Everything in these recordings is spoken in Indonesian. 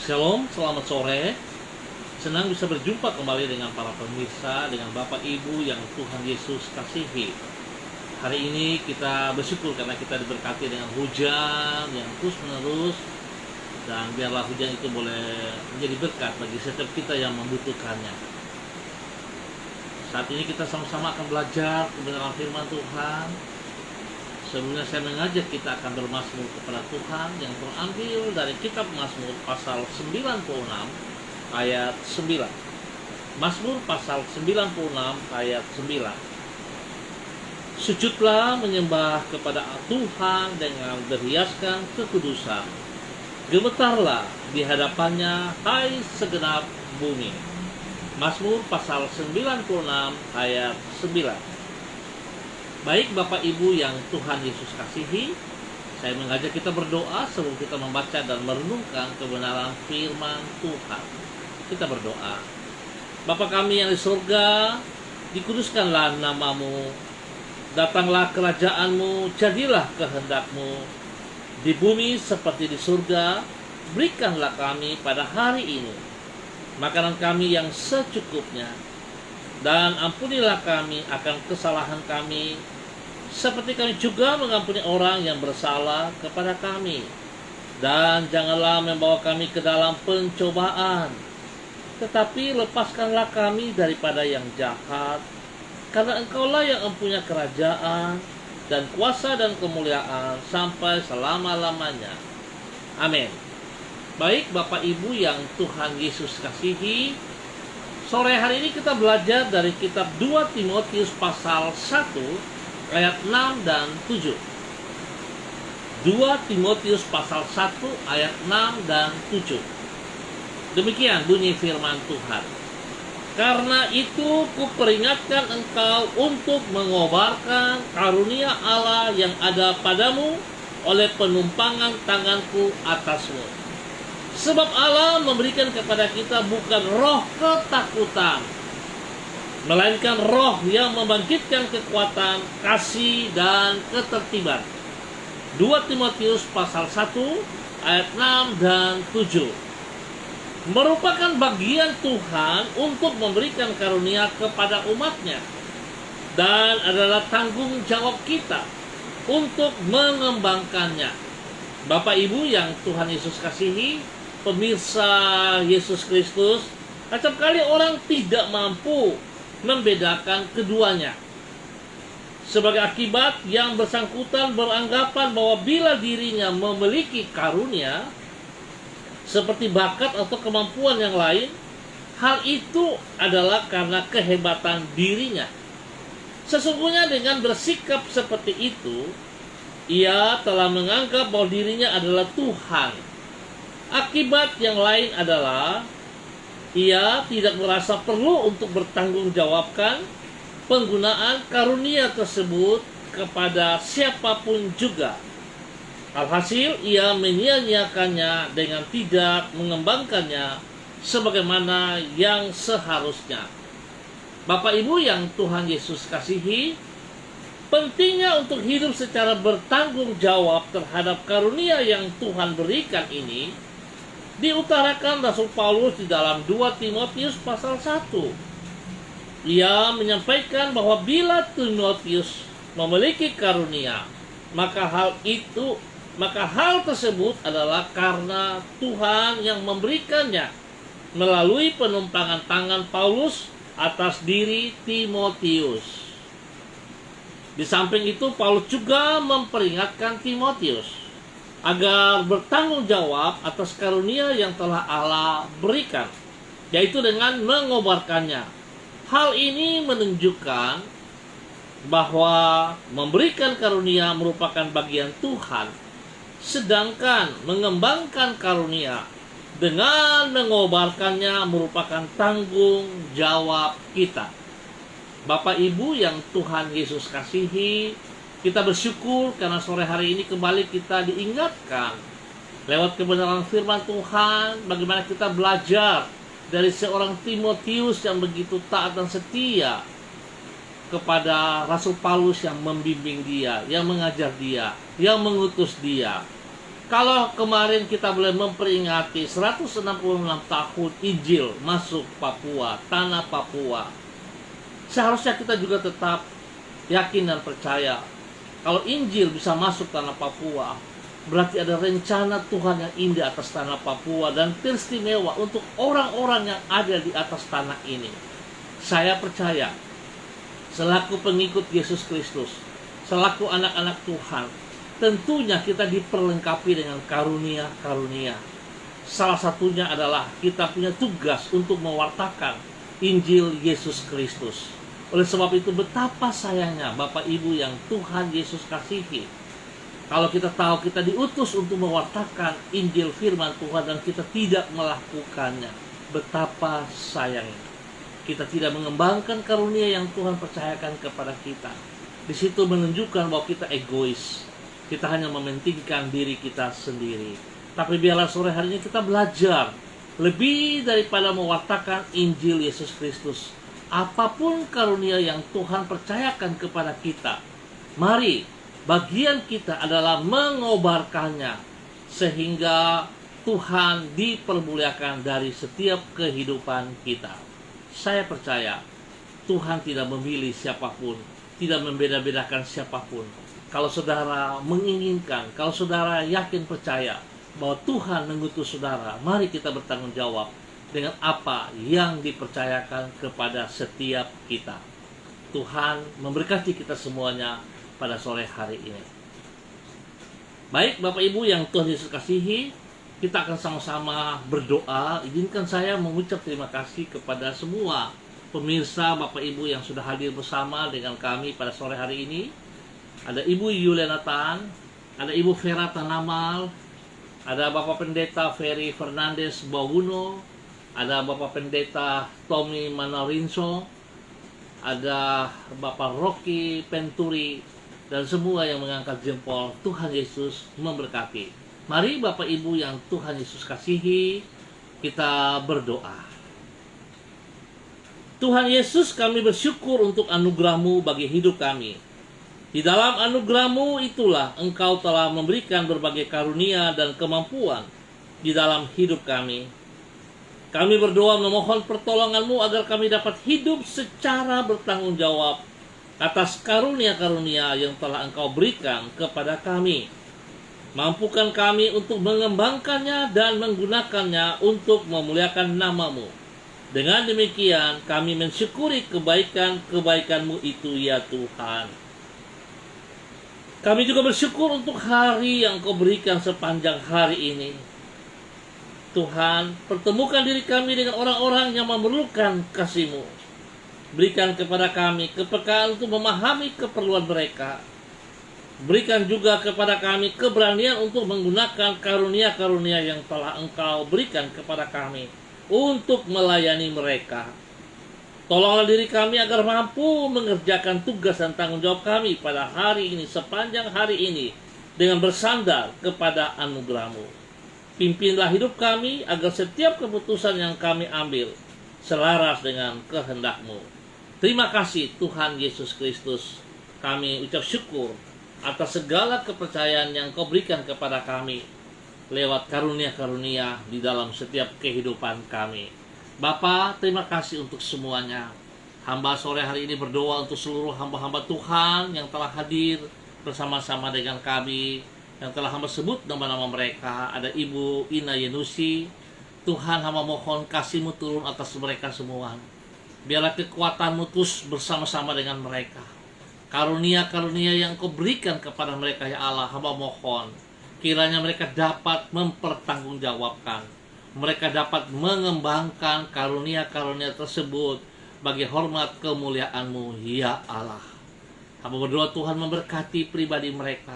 Shalom, selamat sore. Senang bisa berjumpa kembali dengan para pemirsa, dengan Bapak Ibu yang Tuhan Yesus kasihi. Hari ini kita bersyukur karena kita diberkati dengan hujan yang terus menerus. Dan biarlah hujan itu boleh menjadi berkat bagi setiap kita yang membutuhkannya. Saat ini kita sama-sama akan belajar kebenaran firman Tuhan. Sebelumnya saya mengajak kita akan bermazmur kepada Tuhan yang terambil dari kitab Mazmur pasal 96 ayat 9. Mazmur pasal 96 ayat 9. Sujudlah menyembah kepada Tuhan dengan berhiaskan kekudusan. Gemetarlah di hadapannya, hai segenap bumi. Mazmur pasal 96 ayat 9. Baik Bapak Ibu yang Tuhan Yesus kasihi, saya mengajak kita berdoa sebelum kita membaca dan merenungkan kebenaran firman Tuhan. Kita berdoa. Bapa kami yang di surga, dikuduskanlah namamu, datanglah kerajaanmu, jadilah kehendakmu, di bumi seperti di surga. Berikanlah kami pada hari ini makanan kami yang secukupnya, dan ampunilah kami akan kesalahan kami, seperti kami juga mengampuni orang yang bersalah kepada kami. Dan janganlah membawa kami ke dalam pencobaan, tetapi lepaskanlah kami daripada yang jahat. Karena Engkaulah yang mempunyai kerajaan dan kuasa dan kemuliaan sampai selama-lamanya. Amin. Baik Bapak Ibu yang Tuhan Yesus kasihi, sore hari ini kita belajar dari kitab 2 Timotius pasal 1 ayat 6 dan 7. 2 Timotius pasal 1 ayat 6 dan 7. Demikian bunyi firman Tuhan. Karena itu kuperingatkan engkau untuk mengobarkan karunia Allah yang ada padamu oleh penumpangan tanganku atasmu. Sebab Allah memberikan kepada kita bukan roh ketakutan, melainkan roh yang membangkitkan kekuatan, kasih, dan ketertiban. 2 Timotius pasal 1 ayat 6 dan 7 merupakan bagian Tuhan untuk memberikan karunia kepada umatnya, dan adalah tanggung jawab kita untuk mengembangkannya. Bapak Ibu yang Tuhan Yesus kasihi, pemirsa Yesus Kristus, acap kali orang tidak mampu membedakan keduanya. Sebagai akibat, yang bersangkutan beranggapan bahwa bila dirinya memiliki karunia seperti bakat atau kemampuan yang lain, hal itu adalah karena kehebatan dirinya. Sesungguhnya dengan bersikap seperti itu, ia telah menganggap bahwa dirinya adalah Tuhan. Akibat yang lain adalah ia tidak merasa perlu untuk bertanggung jawabkan penggunaan karunia tersebut kepada siapapun juga. Alhasil ia menyia-nyiakannya dengan tidak mengembangkannya sebagaimana yang seharusnya. Bapak Ibu yang Tuhan Yesus kasihi, pentingnya untuk hidup secara bertanggung jawab terhadap karunia yang Tuhan berikan ini diutarakan Rasul Paulus di dalam 2 Timotius pasal 1. Ia menyampaikan bahwa bila Timotius memiliki karunia, maka hal tersebut adalah karena Tuhan yang memberikannya melalui penumpangan tangan Paulus atas diri Timotius. Di samping itu, Paulus juga memperingatkan Timotius agar bertanggung jawab atas karunia yang telah Allah berikan, yaitu dengan mengobarkannya. Hal ini menunjukkan bahwa memberikan karunia merupakan bagian Tuhan, sedangkan mengembangkan karunia dengan mengobarkannya merupakan tanggung jawab kita. Bapak Ibu yang Tuhan Yesus kasihi, kita bersyukur karena sore hari ini kembali kita diingatkan lewat kebenaran firman Tuhan bagaimana kita belajar dari seorang Timotius yang begitu taat dan setia kepada Rasul Paulus yang membimbing dia, yang mengajar dia, yang mengutus dia. Kalau kemarin kita boleh memperingati 166 tahun Injil masuk Papua, tanah Papua, seharusnya kita juga tetap yakin dan percaya kalau Injil bisa masuk tanah Papua, berarti ada rencana Tuhan yang indah atas tanah Papua dan teristimewa untuk orang-orang yang ada di atas tanah ini. Saya percaya, selaku pengikut Yesus Kristus, selaku anak-anak Tuhan, tentunya kita diperlengkapi dengan karunia-karunia. Salah satunya adalah kita punya tugas untuk mewartakan Injil Yesus Kristus. Oleh sebab itu, betapa sayangnya Bapak Ibu yang Tuhan Yesus kasihi, kalau kita tahu kita diutus untuk mewartakan Injil firman Tuhan dan kita tidak melakukannya. Betapa sayangnya kita tidak mengembangkan karunia yang Tuhan percayakan kepada kita. Di situ menunjukkan bahwa kita egois. Kita hanya mementingkan diri kita sendiri. Tapi biarlah sore hari ini kita belajar lebih daripada mewartakan Injil Yesus Kristus. Apapun karunia yang Tuhan percayakan kepada kita, mari bagian kita adalah mengobarkannya sehingga Tuhan dipermuliakan dari setiap kehidupan kita. Saya percaya Tuhan tidak memilih siapapun, tidak membeda-bedakan siapapun. Kalau saudara menginginkan, kalau saudara yakin percaya bahwa Tuhan mengutus saudara, mari kita bertanggung jawab dengan apa yang dipercayakan kepada setiap kita. Tuhan memberkati kita semuanya pada sore hari ini. Baik Bapak Ibu yang Tuhan Yesus kasihi, kita akan sama-sama berdoa. Izinkan saya mengucap terima kasih kepada semua pemirsa Bapak Ibu yang sudah hadir bersama dengan kami pada sore hari ini. Ada Ibu Yuliana Tan, ada Ibu Vera Tanamal, ada Bapak Pendeta Ferry Fernandes Bawuno, ada Bapak Pendeta Tommy Manarinso, ada Bapak Rocky Penturi, dan semua yang mengangkat jempol. Tuhan Yesus memberkati. Mari Bapak Ibu yang Tuhan Yesus kasihi, kita berdoa. Tuhan Yesus, kami bersyukur untuk anugerah-Mu bagi hidup kami. Di dalam anugerah-Mu itulah Engkau telah memberikan berbagai karunia dan kemampuan di dalam hidup kami. Kami berdoa memohon pertolongan-Mu agar kami dapat hidup secara bertanggung jawab atas karunia-karunia yang telah Engkau berikan kepada kami. Mampukan kami untuk mengembangkannya dan menggunakannya untuk memuliakan nama-Mu. Dengan demikian kami mensyukuri kebaikan-kebaikan-Mu itu ya Tuhan. Kami juga bersyukur untuk hari yang Kau berikan sepanjang hari ini. Tuhan, pertemukan diri kami dengan orang-orang yang memerlukan kasih-Mu. Berikan kepada kami kepekaan untuk memahami keperluan mereka. Berikan juga kepada kami keberanian untuk menggunakan karunia-karunia yang telah Engkau berikan kepada kami untuk melayani mereka. Tolonglah diri kami agar mampu mengerjakan tugas dan tanggung jawab kami pada hari ini, sepanjang hari ini, dengan bersandar kepada anugerah-Mu. Pimpinlah hidup kami agar setiap keputusan yang kami ambil selaras dengan kehendak-Mu. Terima kasih Tuhan Yesus Kristus. Kami ucap syukur atas segala kepercayaan yang Kau berikan kepada kami lewat karunia-karunia di dalam setiap kehidupan kami. Bapa, terima kasih untuk semuanya. Hamba sore hari ini berdoa untuk seluruh hamba-hamba Tuhan yang telah hadir bersama-sama dengan kami, yang telah hamba sebut nama-nama mereka. Ada Ibu Ina Yenusi. Tuhan, hamba mohon kasih-Mu turun atas mereka semua. Biarlah kekuatan-Mu terus bersama-sama dengan mereka. Karunia-karunia yang Kau berikan kepada mereka ya Allah, hamba mohon kiranya mereka dapat mempertanggungjawabkan. Mereka dapat mengembangkan karunia-karunia tersebut bagi hormat kemuliaan-Mu ya Allah. Hamba berdoa Tuhan memberkati pribadi mereka,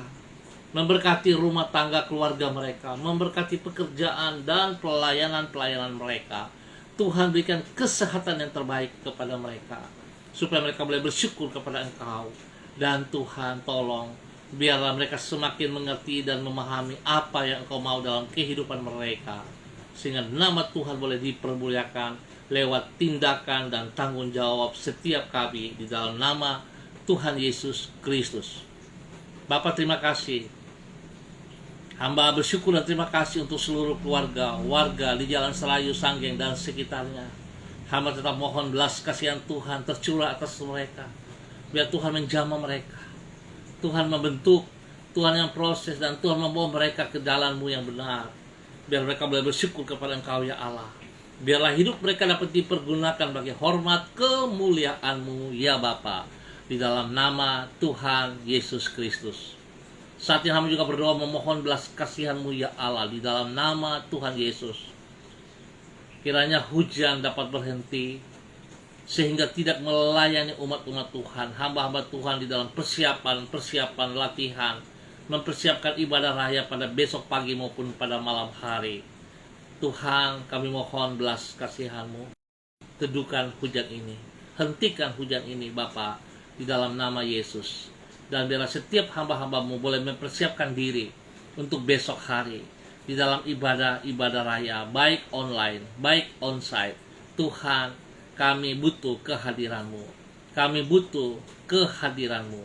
memberkati rumah tangga keluarga mereka, memberkati pekerjaan dan pelayanan-pelayanan mereka. Tuhan berikan kesehatan yang terbaik kepada mereka, supaya mereka boleh bersyukur kepada Engkau. Dan Tuhan tolong, biarlah mereka semakin mengerti dan memahami apa yang Engkau mau dalam kehidupan mereka, sehingga nama Tuhan boleh dipermuliakan lewat tindakan dan tanggung jawab setiap kami di dalam nama Tuhan Yesus Kristus. Bapa, terima kasih. Hamba bersyukur dan terima kasih untuk seluruh keluarga, warga di Jalan Selayu, Sanggeng, dan sekitarnya. Hamba tetap mohon belas kasihan Tuhan tercurah atas mereka. Biar Tuhan menjamah mereka. Tuhan membentuk, Tuhan yang proses, dan Tuhan membawa mereka ke jalan-Mu yang benar. Biar mereka boleh bersyukur kepada Engkau ya Allah. Biarlah hidup mereka dapat dipergunakan bagi hormat kemuliaan-Mu ya Bapa. Di dalam nama Tuhan Yesus Kristus. Saat ini hamba juga berdoa memohon belas kasihan-Mu ya Allah di dalam nama Tuhan Yesus. Kiranya hujan dapat berhenti sehingga tidak melayani umat-umat Tuhan, hamba-hamba Tuhan di dalam persiapan latihan, mempersiapkan ibadah raya pada besok pagi maupun pada malam hari. Tuhan, kami mohon belas kasihan-Mu. Teduhkan hujan ini, hentikan hujan ini Bapa di dalam nama Yesus. Dan biarlah setiap hamba-hamba-Mu boleh mempersiapkan diri untuk besok hari di dalam ibadah raya, baik online, baik onsite. Tuhan, kami butuh kehadiran-Mu. Kami butuh kehadiran-Mu.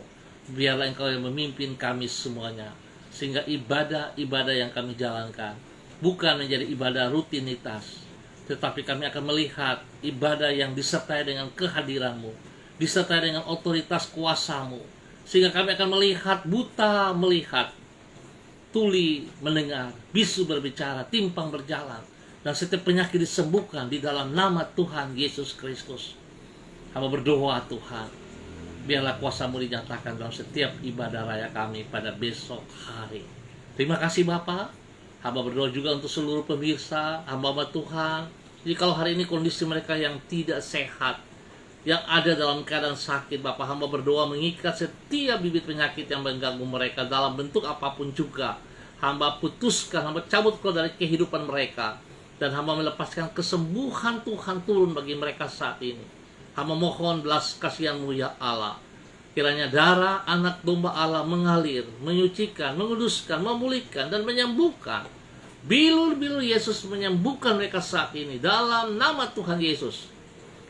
Biarlah Engkau yang memimpin kami semuanya. Sehingga ibadah-ibadah yang kami jalankan bukan menjadi ibadah rutinitas, tetapi kami akan melihat ibadah yang disertai dengan kehadiran-Mu, disertai dengan otoritas kuasa-Mu. Sehingga kami akan melihat, buta melihat, tuli mendengar, bisu berbicara, timpang berjalan, dan setiap penyakit disembuhkan di dalam nama Tuhan Yesus Kristus. Hamba berdoa Tuhan, biarlah kuasa-Mu dinyatakan dalam setiap ibadah raya kami pada besok hari. Terima kasih Bapa. Hamba berdoa juga untuk seluruh pemirsa, hamba-hamba Tuhan. Jadi kalau hari ini kondisi mereka yang tidak sehat, yang ada dalam keadaan sakit, Bapak, hamba berdoa mengikat setiap bibit penyakit yang mengganggu mereka dalam bentuk apapun juga. Hamba putuskan, hamba cabut keluar dari kehidupan mereka, dan hamba melepaskan kesembuhan Tuhan turun bagi mereka saat ini. Hamba mohon belas kasihan-Mu ya Allah. Kiranya darah anak domba Allah mengalir, menyucikan, menguduskan, memulihkan, dan menyembuhkan. Bilur-bilur Yesus menyembuhkan mereka saat ini dalam nama Tuhan Yesus.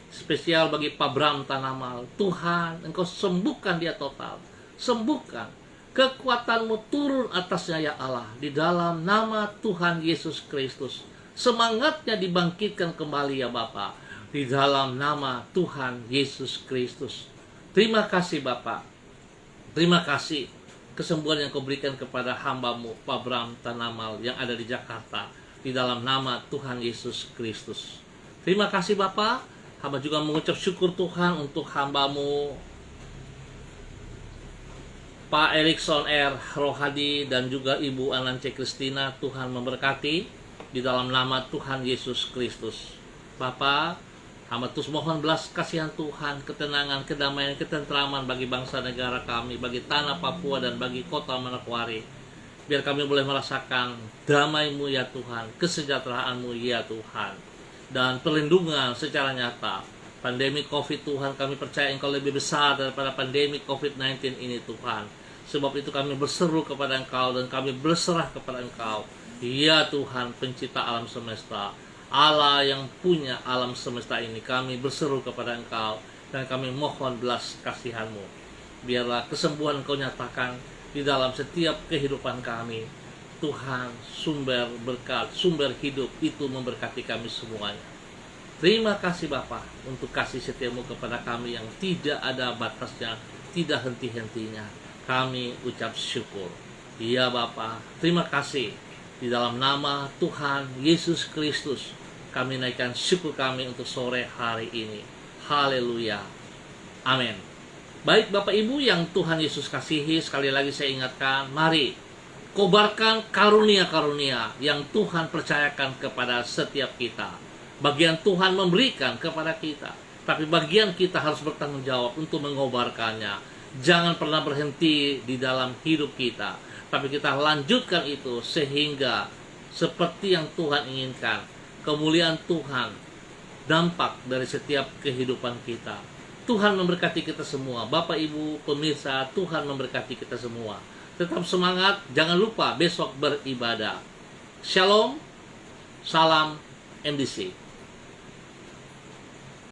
Spesial bagi Pak Bram Tanamal, Tuhan, Engkau sembuhkan dia total. Sembuhkan. Kekuatan-Mu turun atasnya ya Allah. Di dalam nama Tuhan Yesus Kristus. Semangatnya dibangkitkan kembali ya Bapa. Di dalam nama Tuhan Yesus Kristus. Terima kasih Bapa. Terima kasih kesembuhan yang Kau berikan kepada hamba-Mu Pak Bram Tanamal yang ada di Jakarta. Di dalam nama Tuhan Yesus Kristus. Terima kasih Bapa. Hamba juga mengucap syukur Tuhan untuk hamba-Mu Pak Erikson R. Rohadi dan juga Ibu Anance Kristina. Tuhan memberkati di dalam nama Tuhan Yesus Kristus. Bapa, hamba terus mohon belas kasihan Tuhan, ketenangan, kedamaian, ketentraman bagi bangsa negara kami, bagi tanah Papua dan bagi kota Manokwari. Biar kami boleh merasakan damai-Mu ya Tuhan, kesejahteraan-Mu ya Tuhan, dan perlindungan secara nyata. Pandemi COVID Tuhan, kami percaya Engkau lebih besar daripada pandemi COVID-19 ini Tuhan. Sebab itu kami berseru kepada Engkau dan kami berserah kepada Engkau. Ya Tuhan, pencipta alam semesta, Allah yang punya alam semesta ini, kami berseru kepada Engkau dan kami mohon belas kasihan-Mu. Biarlah kesembuhan Engkau nyatakan di dalam setiap kehidupan kami. Tuhan, sumber berkat, sumber hidup itu memberkati kami semuanya. Terima kasih Bapa untuk kasih setia-Mu kepada kami yang tidak ada batasnya, tidak henti-hentinya. Kami ucap syukur. Ya Bapa, terima kasih. Di dalam nama Tuhan Yesus Kristus, kami naikkan syukur kami untuk sore hari ini. Haleluya. Amin. Baik Bapak Ibu yang Tuhan Yesus kasihi, sekali lagi saya ingatkan, mari kobarkan karunia-karunia yang Tuhan percayakan kepada setiap kita. Bagian Tuhan memberikan kepada kita, tapi bagian kita harus bertanggung jawab untuk mengobarkannya. Jangan pernah berhenti di dalam hidup kita, tapi kita lanjutkan itu sehingga seperti yang Tuhan inginkan, kemuliaan Tuhan dampak dari setiap kehidupan kita. Tuhan memberkati kita semua. Bapak Ibu pemirsa, Tuhan memberkati kita semua. Tetap semangat, jangan lupa besok beribadah. Shalom, salam MDC.